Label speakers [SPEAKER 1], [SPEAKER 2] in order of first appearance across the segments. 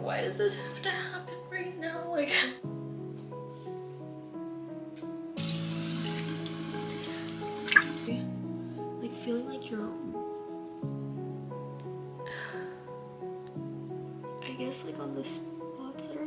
[SPEAKER 1] why does this have to happen right now? Like, feeling like you're, I guess, like on the spots that are,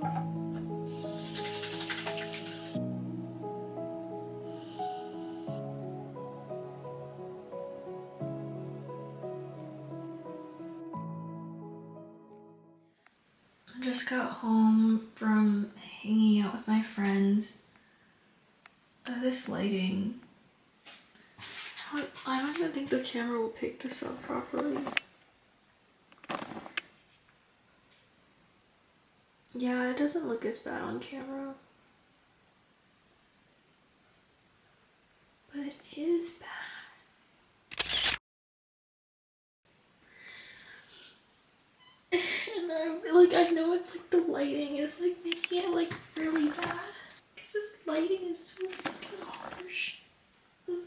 [SPEAKER 1] I just got home from hanging out with my friends. This lighting, I don't even think the camera will pick this up properly. Yeah, it doesn't look as bad on camera, but it is bad. And I know it's like the lighting is like making it like really bad, because this lighting is so fucking harsh.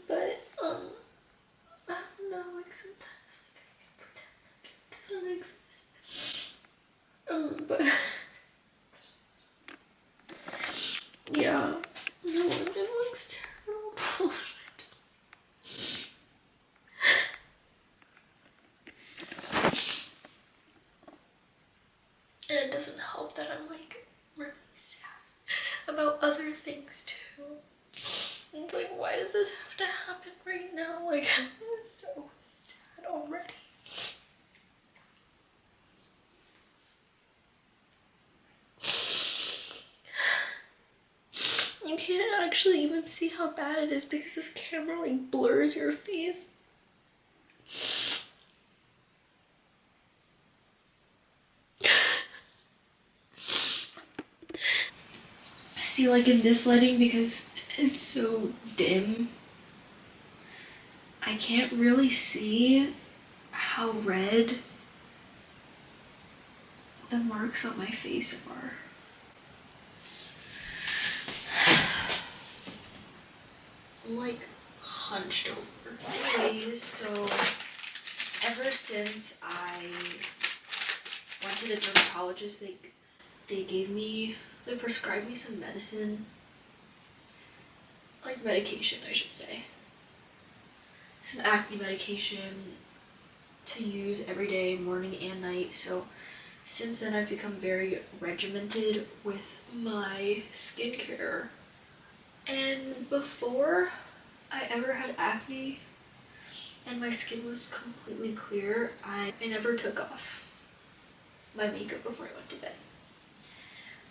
[SPEAKER 1] But I don't know, like sometimes like I can pretend like it doesn't exist. But yeah, no, it looks terrible. And it doesn't help that I'm like really sad about other things too. And like, why does this have to happen right now? Like, I'm so sad already. You can't actually even see how bad it is because this camera like blurs your face. See, like in this lighting, because it's so dim, I can't really see how red the marks on my face are. I'm like hunched over. Anyways, so ever since I went to the dermatologist, they prescribed me some medicine, like medication I should say. Some acne medication to use every day, morning and night. So since then I've become very regimented with my skincare. And before I ever had acne and my skin was completely clear, I never took off my makeup before I went to bed.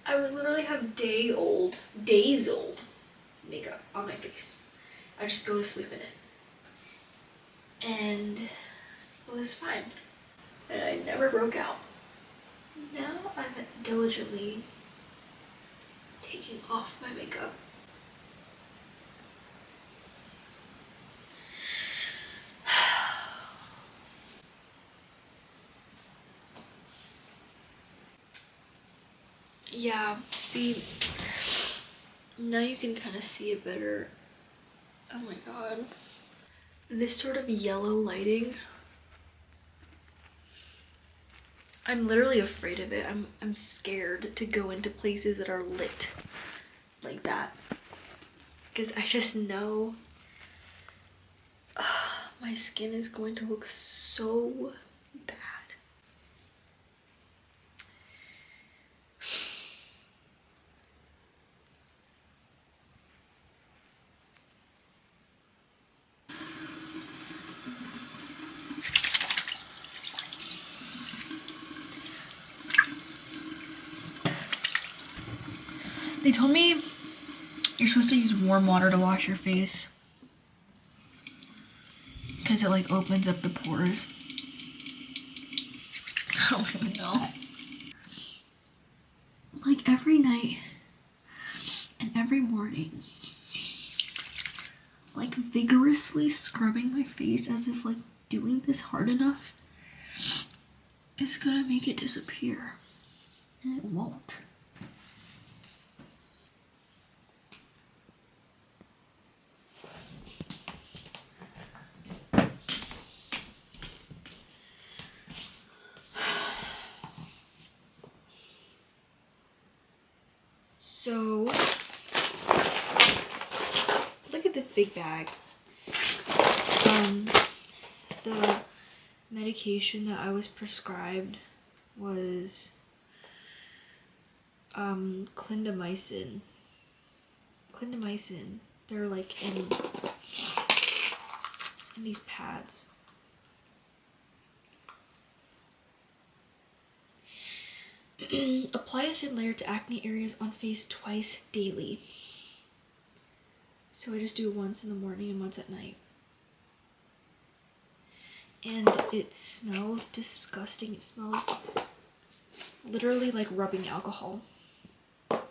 [SPEAKER 1] I would literally have days old makeup on my face. I just go to sleep in it. And it was fine. And I never broke out. Now I'm diligently taking off my makeup. Yeah, see, now you can kind of see it better. Oh my god. This sort of yellow lighting, I'm literally afraid of it. I'm scared to go into places that are lit like that. Because I just know my skin is going to look so bad. They told me you're supposed to use warm water to wash your face because it like opens up the pores. I don't even know. Like every night and every morning, like vigorously scrubbing my face as if like doing this hard enough is gonna make it disappear. And it won't. So, look at this big bag. The medication that I was prescribed was clindamycin. They're like in these pads. Apply a thin layer to acne areas on face twice daily. So I just do it once in the morning and once at night. And it smells disgusting. It smells literally like rubbing alcohol. And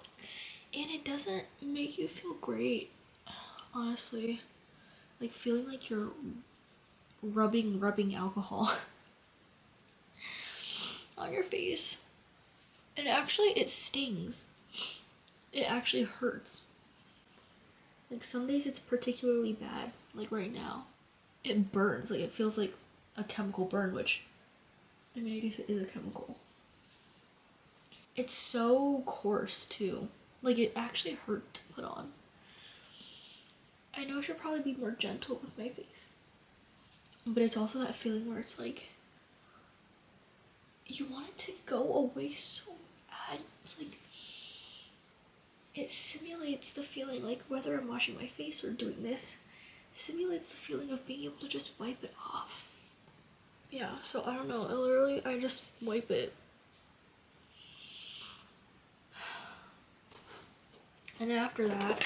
[SPEAKER 1] it doesn't make you feel great, honestly. Like feeling like you're rubbing alcohol on your face. And actually it stings. It actually hurts. Like some days it's particularly bad, like right now. It burns, like it feels like a chemical burn, which, I mean, I guess it is a chemical. It's so coarse too. Like it actually hurt to put on. I know I should probably be more gentle with my face. But it's also that feeling where it's like, you want it to go away so bad. It's like, it simulates the feeling, like whether I'm washing my face or doing this, simulates the feeling of being able to just wipe it off. Yeah, so I don't know, I just wipe it. And after that,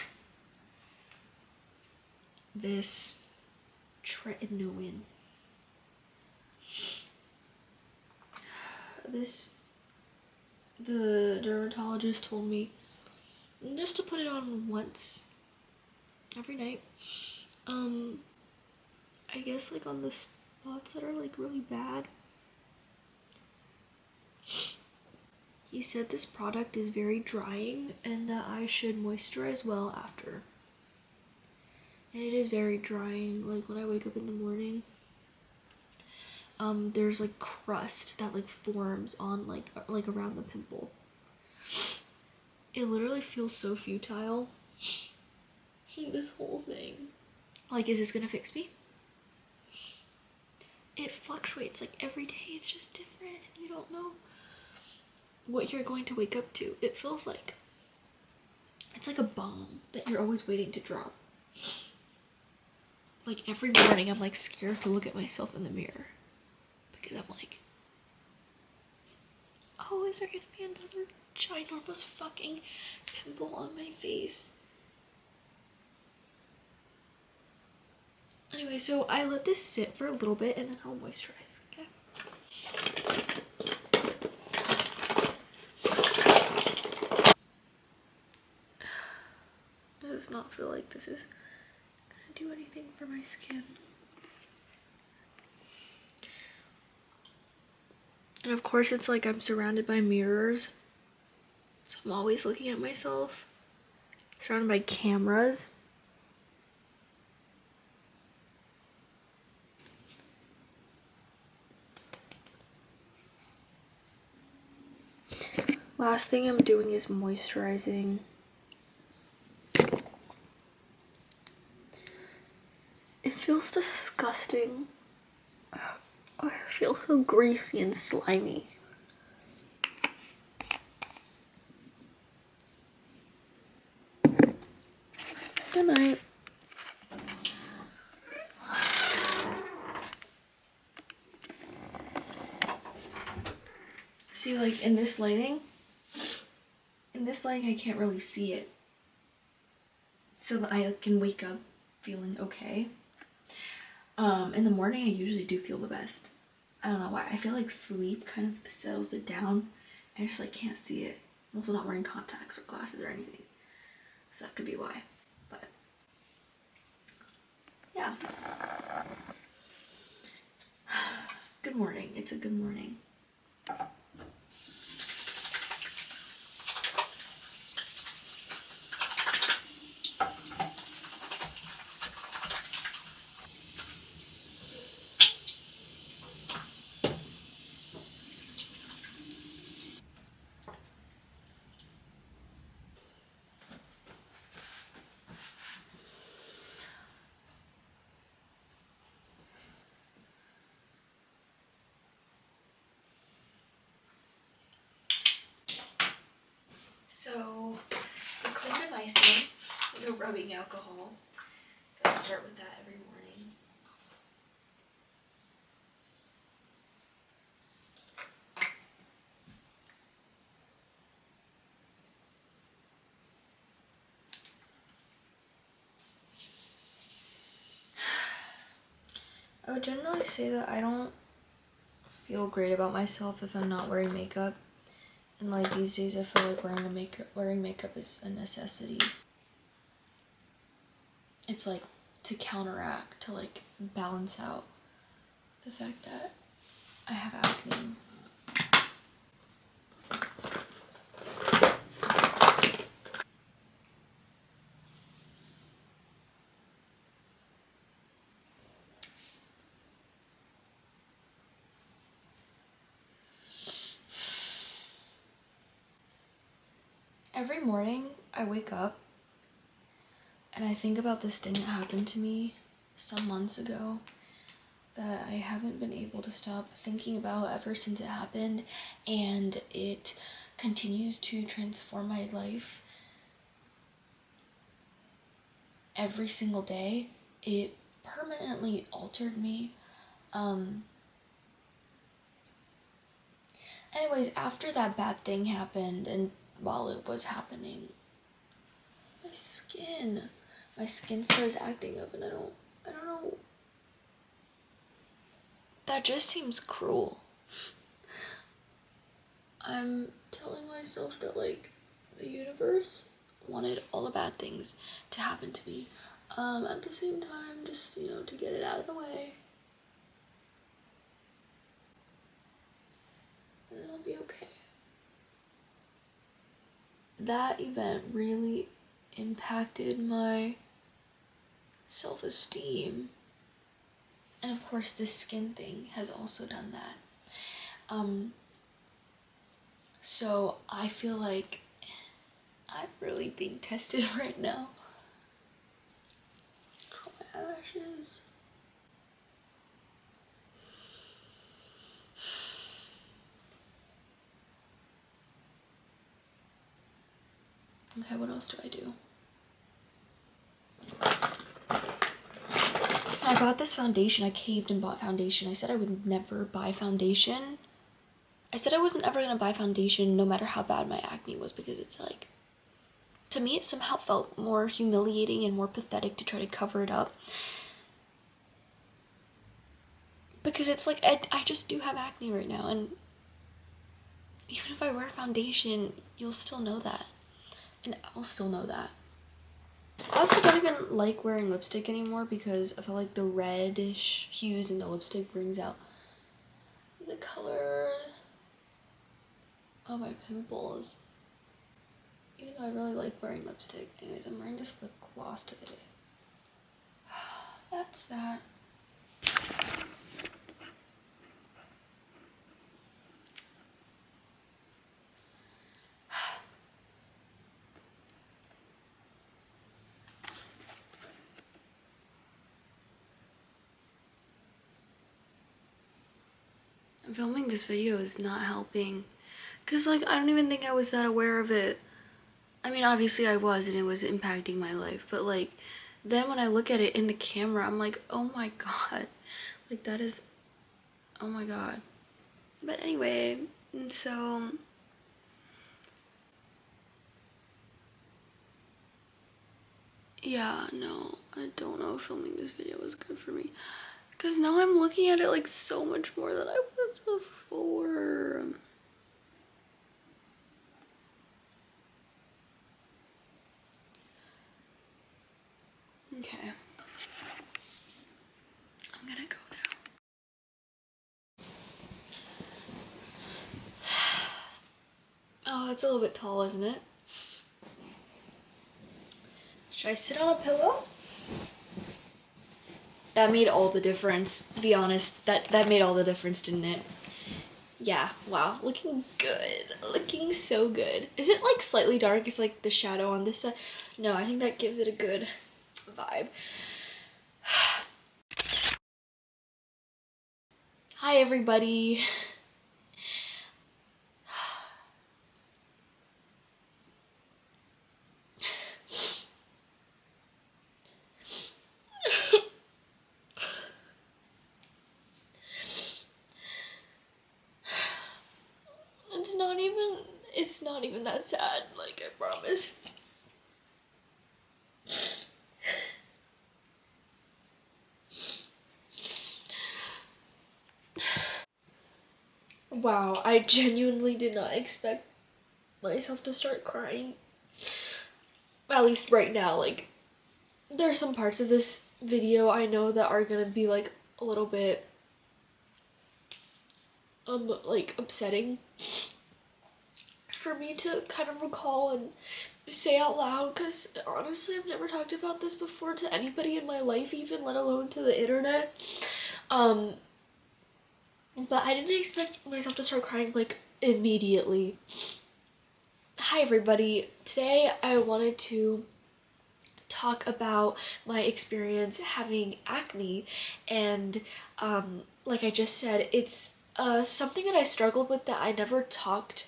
[SPEAKER 1] this tretinoin. The dermatologist told me just to put it on once every night. I guess like on the spots that are like really bad. He said this product is very drying and that I should moisturize well after. And it is very drying, like when I wake up in the morning. There's like crust that like forms on like around the pimple. It literally feels so futile. This whole thing. Like, is this gonna fix me? It fluctuates like every day. It's just different and you don't know what you're going to wake up to. It feels like it's like a bomb that you're always waiting to drop. Like every morning I'm like scared to look at myself in the mirror because I'm like, oh, is there gonna be another ginormous fucking pimple on my face? Anyway, so I let this sit for a little bit and then I'll moisturize, okay? It does not feel like this is gonna do anything for my skin. And of course it's like I'm surrounded by mirrors. So I'm always looking at myself. Surrounded by cameras. Last thing I'm doing is moisturizing. It feels disgusting. I feel so greasy and slimy. Good night. See, like in this lighting I can't really see it. So that I can wake up feeling okay. In the morning I usually do feel the best. I don't know why. I feel like sleep kind of settles it down. I just like can't see it. I'm also not wearing contacts or glasses or anything. So that could be why. But yeah. Good morning. It's a good morning. So the clindamycin, the rubbing alcohol, gotta start with that every morning. I would generally say that I don't feel great about myself if I'm not wearing makeup. And like these days I feel like wearing makeup is a necessity. It's like to counteract, to like balance out the fact that I have acne. Every morning I wake up and I think about this thing that happened to me some months ago that I haven't been able to stop thinking about ever since it happened, and it continues to transform my life every single day. It permanently altered me. Anyways, after that bad thing happened, and while it was happening, my skin started acting up, and I don't know. That just seems cruel. I'm telling myself that like the universe wanted all the bad things to happen to me. At the same time, just, to get it out of the way. And then I'll be okay. That event really impacted my self-esteem. And of course, this skin thing has also done that. So I feel like I'm really being tested right now. Curl my eyelashes. Okay, what else do I do? I bought this foundation. I caved and bought foundation. I said I would never buy foundation. I said I wasn't ever gonna buy foundation no matter how bad my acne was, because it's like, to me it somehow felt more humiliating and more pathetic to try to cover it up. Because it's like, I just do have acne right now, and even if I wear foundation, you'll still know that. And I'll still know that. I also don't even like wearing lipstick anymore because I feel like the reddish hues in the lipstick brings out the color of my pimples. Even though I really like wearing lipstick. Anyways, I'm wearing this lip gloss today. That's that. Filming this video is not helping, because like I don't even think I was that aware of it. I mean, obviously I was, and it was impacting my life, but like then when I look at it in the camera, I'm like, oh my god, like that is, oh my god. But anyway, so yeah, no, I don't know if filming this video was good for me, because now I'm looking at it like so much more than I was before. Okay. I'm gonna go now. Oh, it's a little bit tall, isn't it? Should I sit on a pillow? That made all the difference. Be honest, that made all the difference, didn't it? Yeah, wow, looking good. Looking so good. Is it like slightly dark? It's like the shadow on this side. No, I think that gives it a good vibe. Hi, everybody. it's not even that sad, like, I promise. Wow, I genuinely did not expect myself to start crying. At least right now, like, there are some parts of this video I know that are gonna be like a little bit like upsetting for me to kind of recall and say out loud, because honestly I've never talked about this before to anybody in my life, even let alone to the internet. But I didn't expect myself to start crying like immediately. Hi everybody, today I wanted to talk about my experience having acne, and like I just said, it's something that I struggled with that I never talked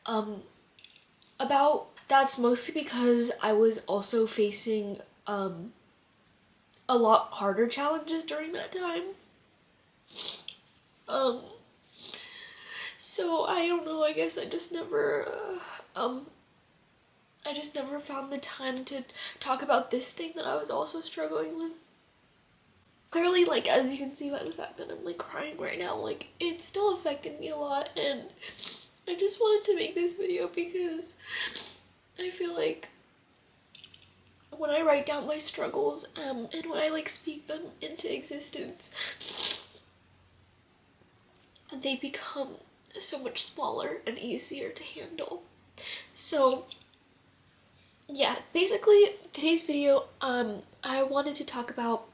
[SPEAKER 1] about. That's mostly because I was also facing a lot harder challenges during that time. So I don't know, I guess I just never found the time to talk about this thing that I was also struggling with. Clearly, like, as you can see by the fact that I'm like crying right now, like, it still affected me a lot, and I just wanted to make this video because I feel like when I write down my struggles and when I like speak them into existence, they become so much smaller and easier to handle. So yeah, basically today's video, I wanted to talk about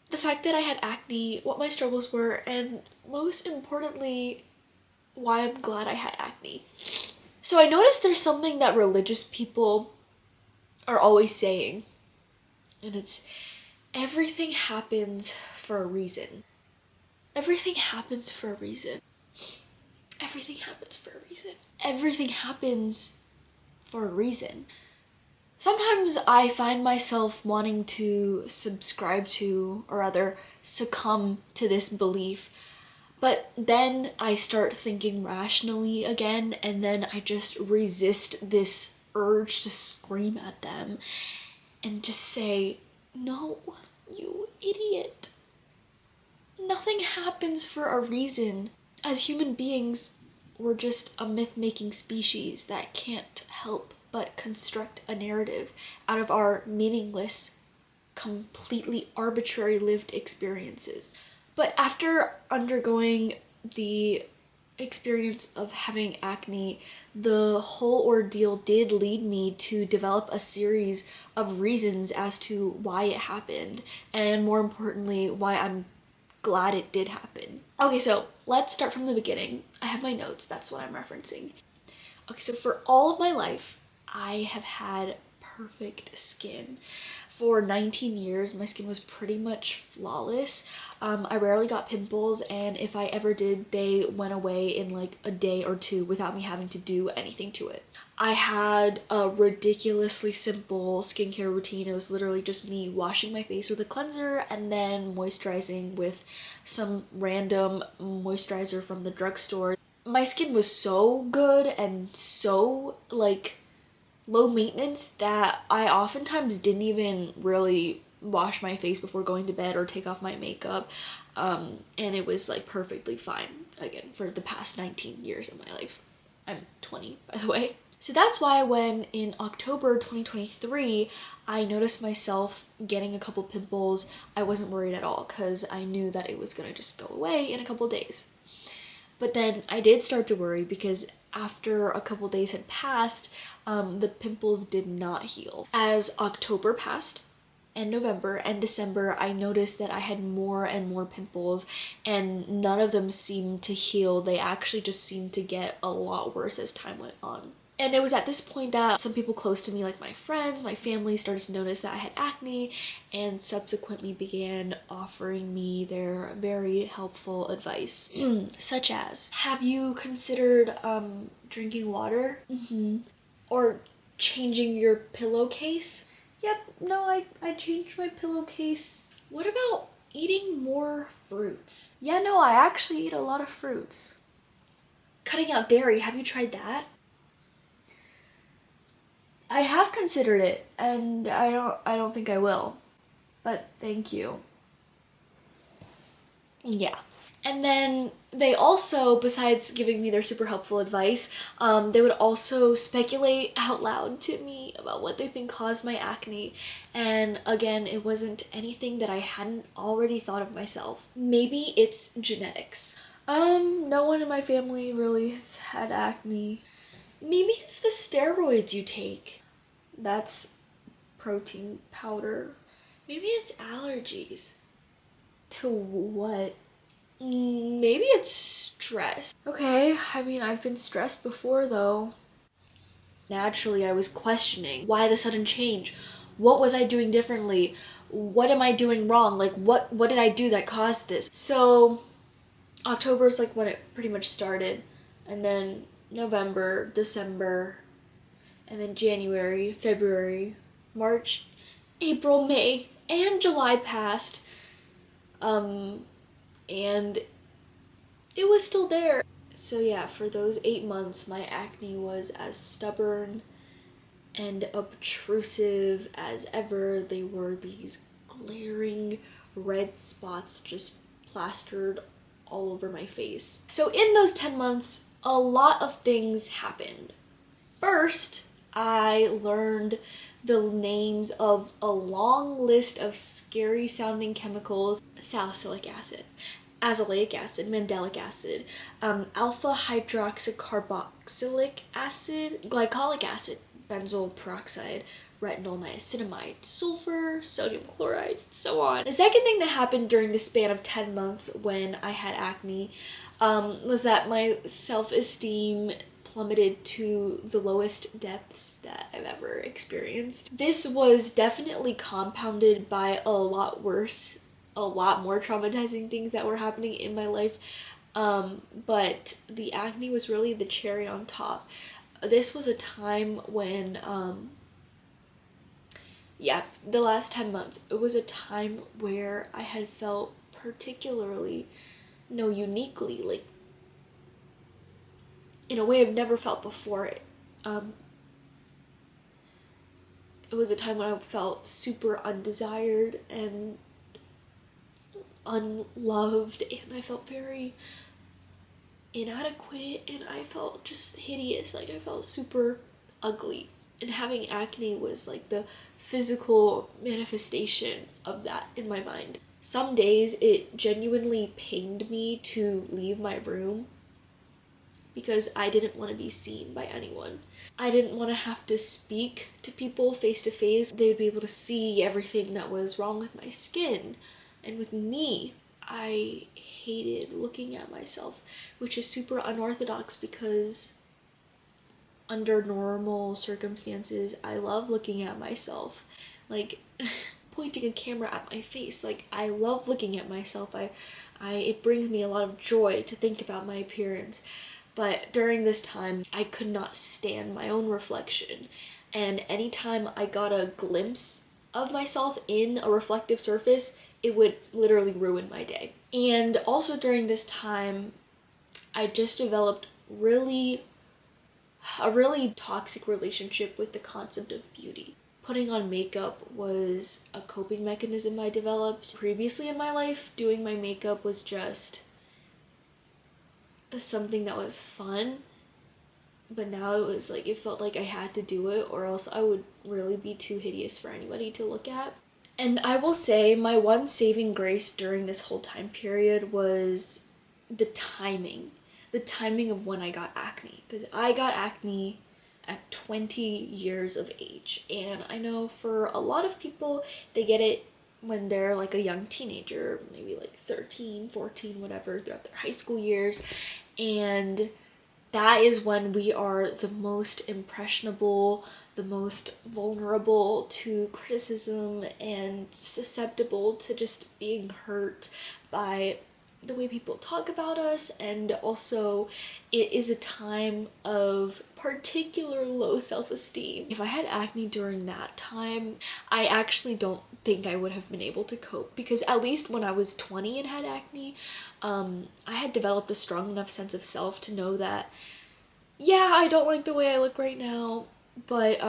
[SPEAKER 1] the fact that I had acne, what my struggles were, and most importantly, why I'm glad I had acne. So I noticed there's something that religious people are always saying, and it's, everything happens for a reason. Everything happens for a reason. Everything happens for a reason. Everything happens for a reason. Sometimes I find myself wanting to subscribe to, or rather succumb to, this belief, but then I start thinking rationally again, and then I just resist this urge to scream at them and just say, no, you idiot. Nothing happens for a reason. As human beings, we're just a myth-making species that can't help but construct a narrative out of our meaningless, completely arbitrary lived experiences. But after undergoing the experience of having acne, the whole ordeal did lead me to develop a series of reasons as to why it happened, and more importantly, why I'm glad it did happen. Okay, so let's start from the beginning. I have my notes, that's what I'm referencing. Okay, so for all of my life, I have had perfect skin. For 19 years, my skin was pretty much flawless. I rarely got pimples, and if I ever did, they went away in like a day or two without me having to do anything to it. I had a ridiculously simple skincare routine. It was literally just me washing my face with a cleanser and then moisturizing with some random moisturizer from the drugstore. My skin was so good and so like low maintenance that I oftentimes didn't even really wash my face before going to bed or take off my makeup, and it was like perfectly fine, again, for the past 19 years of my life. I'm 20, by the way. So that's why when in October 2023 I noticed myself getting a couple pimples, I wasn't worried at all because I knew that it was gonna just go away in a couple days. But then I did start to worry because after a couple days had passed, the pimples did not heal. As October passed and November and December, I noticed that I had more and more pimples, and none of them seemed to heal. They actually just seemed to get a lot worse as time went on. And it was at this point that some people close to me, like my friends, my family, started to notice that I had acne and subsequently began offering me their very helpful advice. Such as, have you considered drinking water? Or changing your pillowcase? Yep, no, I changed my pillowcase. What about eating more fruits? Yeah, no, I actually eat a lot of fruits. cutting out dairy. Have you tried that? I have considered it, and I don't think I will. But thank you. Yeah. And then they also, besides giving me their super helpful advice, they would also speculate out loud to me about what they think caused my acne. And again, it wasn't anything that I hadn't already thought of myself. Maybe it's genetics. No one in my family really has had acne. Maybe it's the steroids you take. That's protein powder. Maybe it's allergies. To what? Maybe it's stress. Okay, I mean, I've been stressed before though. Naturally, I was questioning why the sudden change? What was I doing differently? What am I doing wrong? Like, what did I do that caused this? So, October is like when it pretty much started. And then November, December, and then January, February, March, April, May, and July passed. And it was still there. So yeah, for those 8 months, my acne was as stubborn and obtrusive as ever. They were these glaring red spots just plastered all over my face. So in those 10 months, a lot of things happened. First, I learned the names of a long list of scary sounding chemicals: salicylic acid, azelaic acid, mandelic acid, alpha hydroxycarboxylic acid, glycolic acid, benzoyl peroxide, retinol, niacinamide, sulfur, sodium chloride, so on. The second thing that happened during the span of 10 months when I had acne was that my self-esteem plummeted to the lowest depths that I've ever experienced. This was definitely compounded by a lot more traumatizing things that were happening in my life, but the acne was really the cherry on top. This was a time when, the last 10 months, it was a time where I had felt particularly, uniquely, like, in a way I've never felt before. It was a time when I felt super undesired and unloved, and I felt very inadequate, and I felt just hideous. Like, I felt super ugly. And having acne was like the physical manifestation of that in my mind. Some days it genuinely pained me to leave my room because I didn't want to be seen by anyone. I didn't want to have to speak to people face to face. They would be able to see everything that was wrong with my skin and with me. I hated looking at myself, which is super unorthodox because under normal circumstances, I love looking at myself. Like, pointing a camera at my face. Like, I love looking at myself. It brings me a lot of joy to think about my appearance. But during this time, I could not stand my own reflection. And anytime I got a glimpse of myself in a reflective surface, it would literally ruin my day. And also during this time, I just developed a really toxic relationship with the concept of beauty. Putting on makeup was a coping mechanism I developed. Previously in my life, doing my makeup was just something that was fun, but now it felt like I had to do it or else I would really be too hideous for anybody to look at. And I will say my one saving grace during this whole time period was the timing of when I got acne, because I got acne at 20 years of age, and I know for a lot of people they get it when they're like a young teenager, maybe like 13, 14, whatever, throughout their high school years. And that is when we are the most impressionable, the most vulnerable to criticism, and susceptible to just being hurt by the way people talk about us, and also it is a time of particular low self-esteem. If I had acne during that time, I actually don't think I would have been able to cope, because at least when I was 20 and had acne, I had developed a strong enough sense of self to know that, yeah, I don't like the way I look right now, but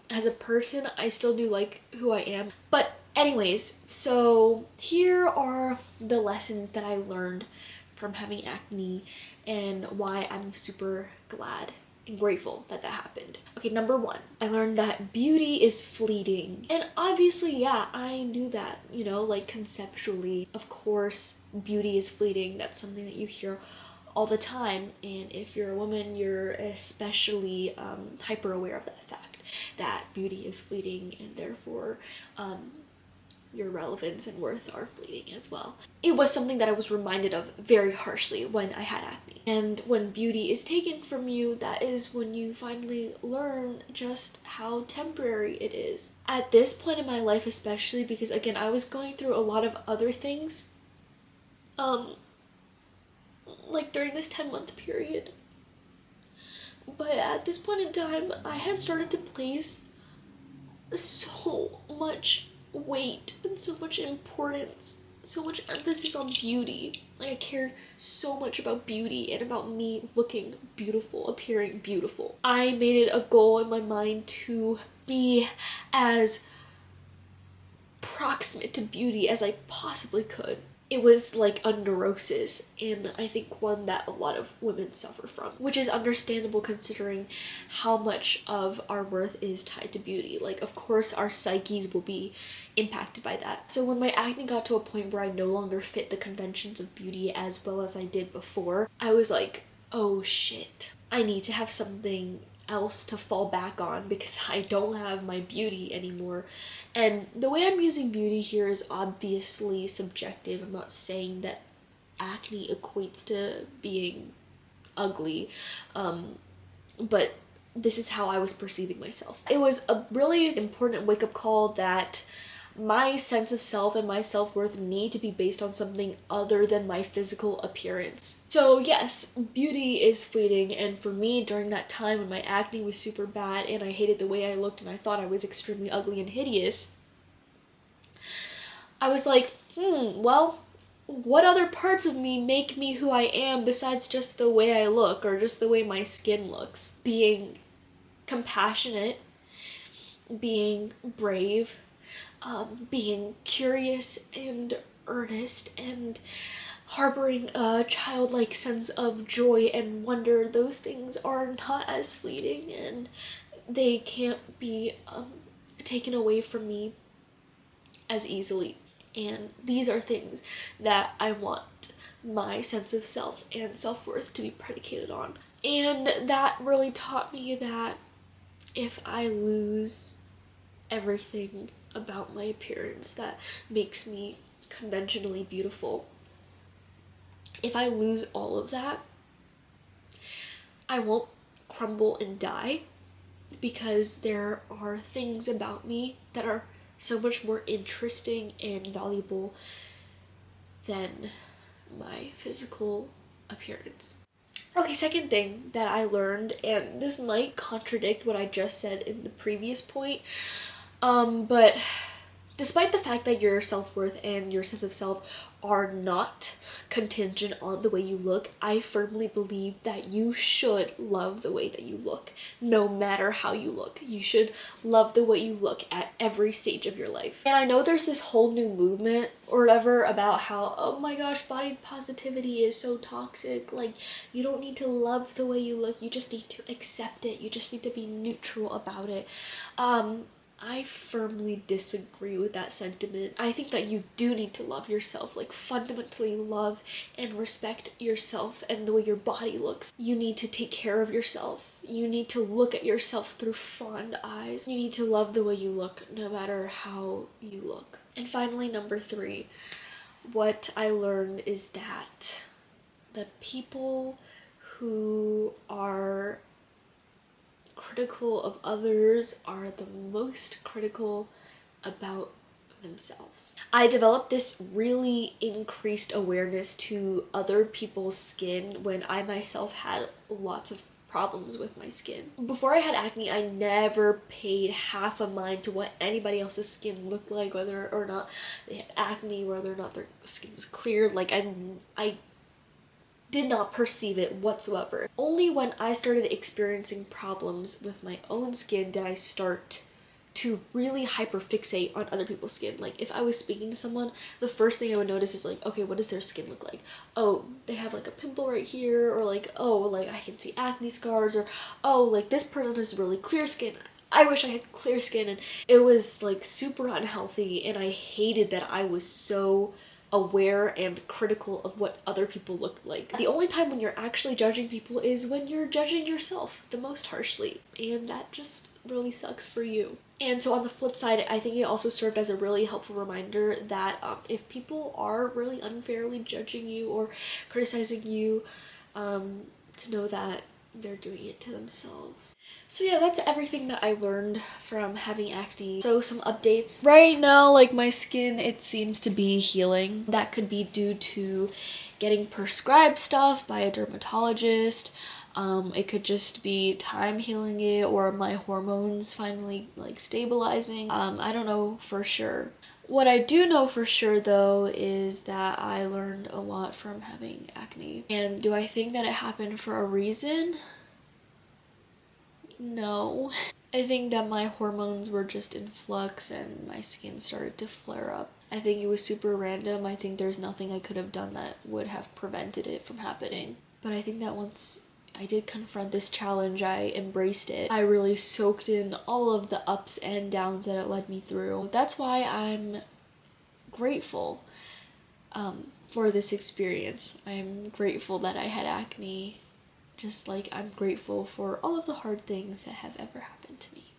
[SPEAKER 1] as a person, I still do like who I am. But anyways, so here are the lessons that I learned from having acne and why I'm super glad and grateful that that happened. Okay, number one, I learned that beauty is fleeting. And obviously, yeah, I knew that, you know, like conceptually, of course, beauty is fleeting. That's something that you hear all the time, and if you're a woman, you're especially hyper aware of that fact, that beauty is fleeting, and therefore your relevance and worth are fleeting as well. It was something that I was reminded of very harshly when I had acne. And when beauty is taken from you, that is when you finally learn just how temporary it is. At this point in my life especially, because again, I was going through a lot of other things, like during this 10-month period. But at this point in time, I had started to place so much weight and so much importance, so much emphasis on beauty. Like, I cared so much about beauty and about me looking beautiful, appearing beautiful. I made it a goal in my mind to be as proximate to beauty as I possibly could. It was like a neurosis, and I think one that a lot of women suffer from, which is understandable considering how much of our worth is tied to beauty. Like, of course, our psyches will be impacted by that. So when my acne got to a point where I no longer fit the conventions of beauty as well as I did before, I was like, oh shit, I need to have something else to fall back on because I don't have my beauty anymore. And the way I'm using beauty here is obviously subjective. I'm not saying that acne equates to being ugly, but this is how I was perceiving myself. It was a really important wake-up call that my sense of self and my self-worth need to be based on something other than my physical appearance. So yes, beauty is fleeting, and for me during that time when my acne was super bad and I hated the way I looked and I thought I was extremely ugly and hideous, I was like, well, what other parts of me make me who I am besides just the way I look or just the way my skin looks? Being compassionate, being brave, being curious and earnest, and harboring a childlike sense of joy and wonder. Those things are not as fleeting, and they can't be taken away from me as easily. And these are things that I want my sense of self and self-worth to be predicated on. And that really taught me that if I lose everything about my appearance that makes me conventionally beautiful, if I lose all of that, I won't crumble and die, because there are things about me that are so much more interesting and valuable than my physical appearance. Okay, second thing that I learned, and this might contradict what I just said in the previous point, but despite the fact that your self-worth and your sense of self are not contingent on the way you look, I firmly believe that you should love the way that you look, no matter how you look. You should love the way you look at every stage of your life. And I know there's this whole new movement or whatever about how, oh my gosh, body positivity is so toxic. Like, you don't need to love the way you look, you just need to accept it. You just need to be neutral about it. I firmly disagree with that sentiment. I think that you do need to love yourself, like fundamentally love and respect yourself and the way your body looks. You need to take care of yourself. You need to look at yourself through fond eyes. You need to love the way you look, no matter how you look. And finally, number 3, what I learned is that the people who are critical of others are the most critical about themselves. I developed this really increased awareness to other people's skin when I myself had lots of problems with my skin. Before I had acne, I never paid half a mind to what anybody else's skin looked like, whether or not they had acne, whether or not their skin was clear. Like I did not perceive it whatsoever. Only when I started experiencing problems with my own skin did I start to really hyperfixate on other people's skin. Like if I was speaking to someone, the first thing I would notice is like, okay, what does their skin look like? Oh, they have like a pimple right here, or like, oh, like I can see acne scars, or oh, like this person has really clear skin. I wish I had clear skin. And it was like super unhealthy, and I hated that I was so aware and critical of what other people looked like. The only time when you're actually judging people is when you're judging yourself the most harshly, and that just really sucks for you. And so on the flip side, I think it also served as a really helpful reminder that if people are really unfairly judging you or criticizing you, to know that they're doing it to themselves. So yeah, that's everything that I learned from having acne. So some updates. Right now, like my skin, it seems to be healing. That could be due to getting prescribed stuff by a dermatologist. It could just be time healing it, or my hormones finally like stabilizing. I don't know for sure. What I do know for sure though is that I learned a lot from having acne. And do I think that it happened for a reason? No. I think that my hormones were just in flux and my skin started to flare up. I think it was super random. I think there's nothing I could have done that would have prevented it from happening. But I think that once I did confront this challenge, I embraced it. I really soaked in all of the ups and downs that it led me through. That's why I'm grateful for this experience. I'm grateful that I had acne, just like I'm grateful for all of the hard things that have ever happened to me.